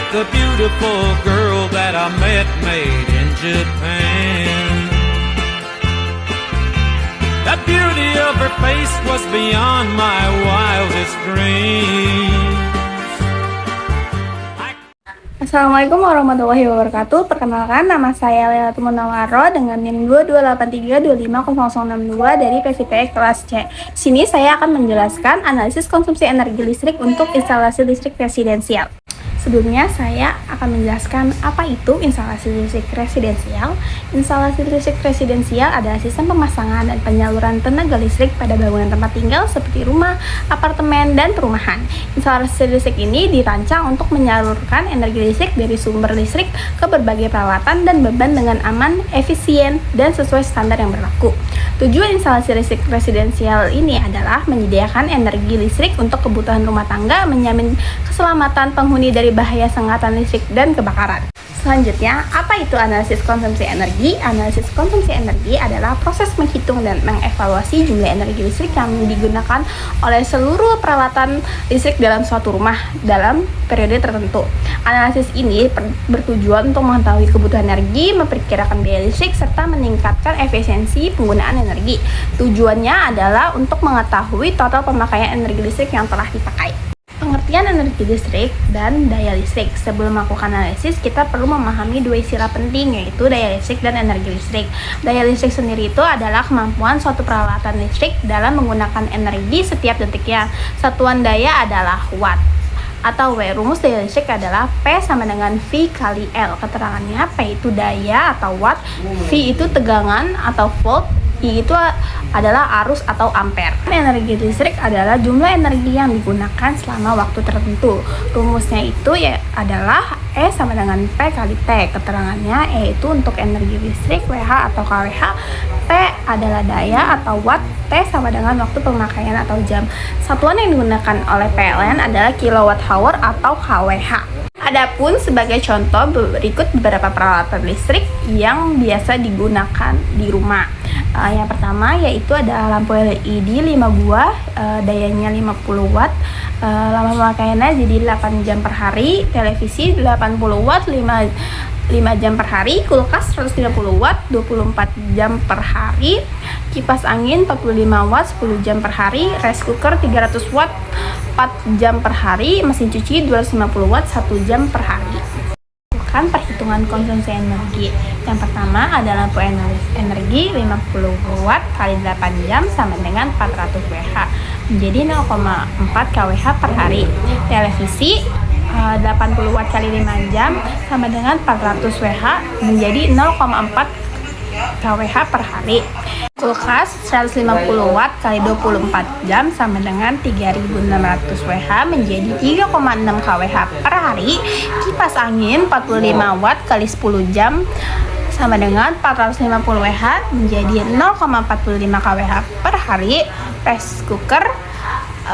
the beautiful girl that I met made in Japan. The beauty of her face was beyond my wildest dreams. Assalamualaikum warahmatullahi wabarakatuh. Perkenalkan, nama saya Lailatul Munawwaroh dengan NIM 2283250062 dari PVTE kelas C. Sini saya akan menjelaskan analisis konsumsi energi listrik untuk instalasi listrik residensial. Sebelumnya saya akan menjelaskan apa itu instalasi listrik residensial. Instalasi listrik residensial adalah sistem pemasangan dan penyaluran tenaga listrik pada bangunan tempat tinggal seperti rumah, apartemen, dan perumahan. Instalasi listrik ini dirancang untuk menyalurkan energi listrik dari sumber listrik ke berbagai peralatan dan beban dengan aman, efisien, dan sesuai standar yang berlaku. Tujuan instalasi listrik residensial ini adalah menyediakan energi listrik untuk kebutuhan rumah tangga, menjamin keselamatan penghuni dari bahaya sengatan listrik dan kebakaran. Selanjutnya, apa itu analisis konsumsi energi? Analisis konsumsi energi adalah proses menghitung dan mengevaluasi jumlah energi listrik yang digunakan oleh seluruh peralatan listrik dalam suatu rumah dalam periode tertentu. Analisis ini bertujuan untuk mengetahui kebutuhan energi, memperkirakan biaya listrik, serta meningkatkan efisiensi penggunaan energi. Tujuannya adalah untuk mengetahui total pemakaian energi listrik yang telah dipakai. Pengertian energi listrik dan daya listrik. Sebelum melakukan analisis, kita perlu memahami dua istilah penting, yaitu daya listrik dan energi listrik. Daya listrik sendiri itu adalah kemampuan suatu peralatan listrik dalam menggunakan energi setiap detiknya. Satuan daya adalah watt atau W. Rumus daya listrik adalah P sama dengan V kali L. Keterangannya, P itu daya atau watt, V itu tegangan atau volt, I itu adalah arus atau ampere. Energi listrik adalah jumlah energi yang digunakan selama waktu tertentu. Rumusnya itu adalah E sama dengan P kali T. Keterangannya, E itu untuk energi listrik, WH atau kWh, T adalah daya atau watt, T sama dengan waktu pemakaian atau jam. Satuan yang digunakan oleh PLN adalah kilowatt hour atau kWh. Adapun sebagai contoh, berikut beberapa peralatan listrik yang biasa digunakan di rumah. Yang pertama yaitu ada lampu LED 5 buah, dayanya 50 watt, lama pemakaiannya jadi 8 jam per hari, televisi 80 watt 5 jam per hari, kulkas 130 watt 24 jam per hari, kipas angin 45 watt 10 jam per hari, rice cooker 300 watt 4 jam per hari, mesin cuci 250 watt 1 jam per hari. Perhitungan konsumsi energi. Yang pertama ada lampu energi 50 watt kali 8 jam sama dengan 400 Wh menjadi 0,4 kWh per hari. Televisi 80 watt kali 5 jam sama dengan 400 Wh menjadi 0,4 kWh per hari. Kulkas 150 watt kali 24 jam sama dengan 3600 Wh menjadi 3,6 kWh per hari. Kipas angin 45 watt kali 10 jam sama dengan 450 Wh menjadi 0,45 kWh per hari. Rice cooker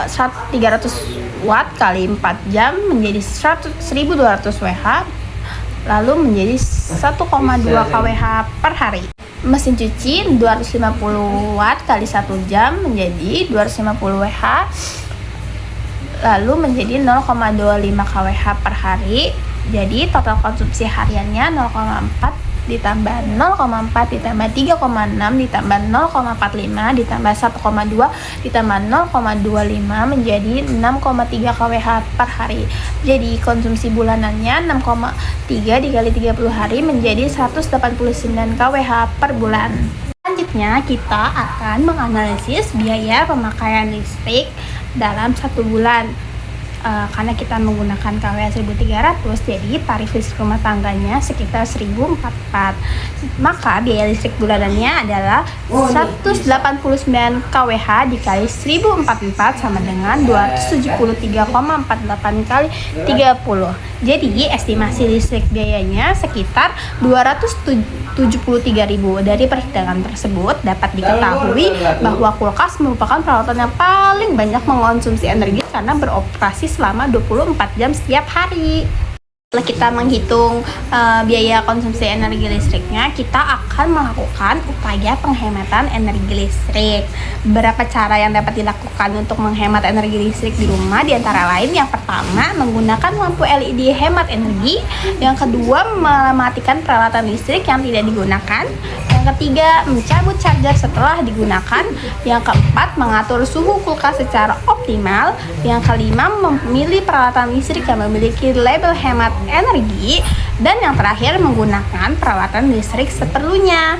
300 watt kali 4 jam menjadi 1200 Wh lalu menjadi 1,2 kWh per hari. Mesin cuci 250 watt kali 1 jam menjadi 250 Wh lalu menjadi 0,25 kWh per hari. Jadi total konsumsi hariannya 0,4 ditambah 0,4 ditambah 3,6 ditambah 0,45 ditambah 1,2 ditambah 0,25 menjadi 6,3 kWh per hari. Jadi konsumsi bulanannya 6,3 dikali 30 hari menjadi 189 kWh per bulan. Selanjutnya kita akan menganalisis biaya pemakaian listrik dalam 1 bulan. Karena kita menggunakan kWh 1300, jadi tarif listrik rumah tangganya sekitar 1044. Maka biaya listrik bulanannya adalah 189 kWh dikali 1044 sama dengan 273,48 kali 30. Jadi estimasi listrik biayanya sekitar 273.000. Dari perhitungan tersebut dapat diketahui bahwa kulkas merupakan peralatan yang paling banyak mengonsumsi energi karena beroperasi selama 24 jam setiap hari. Setelah kita menghitung biaya konsumsi energi listriknya, kita akan melakukan upaya penghematan energi listrik. Beberapa cara yang dapat dilakukan untuk menghemat energi listrik di rumah, diantara lain yang pertama, menggunakan lampu LED hemat energi. Yang kedua, mematikan peralatan listrik yang tidak digunakan. Yang ketiga, mencabut charger setelah digunakan. Yang keempat, mengatur suhu kulkas secara optimal. Yang kelima, memilih peralatan listrik yang memiliki label hemat energi. Dan yang terakhir, menggunakan peralatan listrik seperlunya.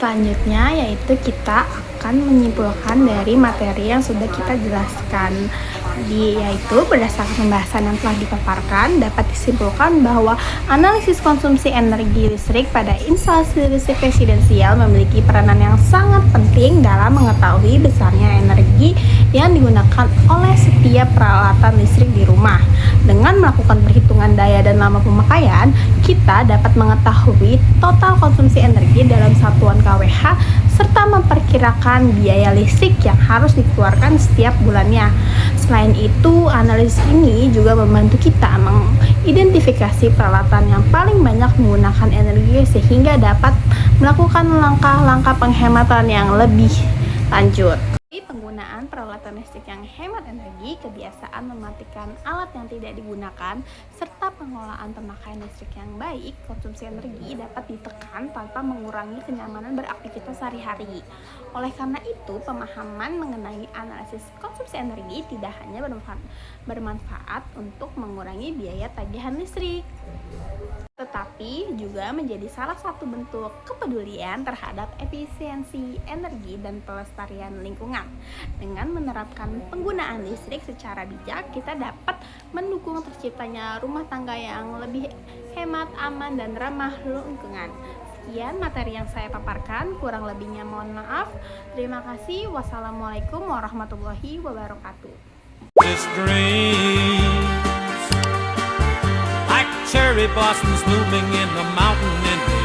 Selanjutnya yaitu kita akan menyimpulkan dari materi yang sudah kita jelaskan. Yaitu berdasarkan pembahasan yang telah dipaparkan, dapat disimpulkan bahwa analisis konsumsi energi listrik pada instalasi listrik residensial memiliki peranan yang sangat penting dalam mengetahui besarnya energi yang digunakan oleh setiap peralatan listrik di rumah. Dengan melakukan perhitungan daya dan lama pemakaian, kita dapat mengetahui total konsumsi energi dalam satuan kWh serta memperkirakan biaya listrik yang harus dikeluarkan setiap bulannya. Selain itu, analisis ini juga membantu kita mengidentifikasi peralatan yang paling banyak menggunakan energi sehingga dapat melakukan langkah-langkah penghematan yang lebih lanjut. Penggunaan peralatan listrik yang hemat energi, kebiasaan mematikan alat yang tidak digunakan, serta pengelolaan pemakaian listrik yang baik, konsumsi energi dapat ditekan tanpa mengurangi kenyamanan beraktivitas sehari-hari. Oleh karena itu, pemahaman mengenai analisis konsumsi energi tidak hanya bermanfaat untuk mengurangi biaya tagihan listrik, tetapi juga menjadi salah satu bentuk kepedulian terhadap efisiensi energi dan pelestarian lingkungan. Dengan menerapkan penggunaan listrik secara bijak, kita dapat mendukung terciptanya rumah tangga yang lebih hemat, aman, dan ramah lingkungan. Sekian materi yang saya paparkan, kurang lebihnya mohon maaf. Terima kasih. Wassalamualaikum warahmatullahi wabarakatuh. This dreams like cherry blossoms blooming in the mountain in the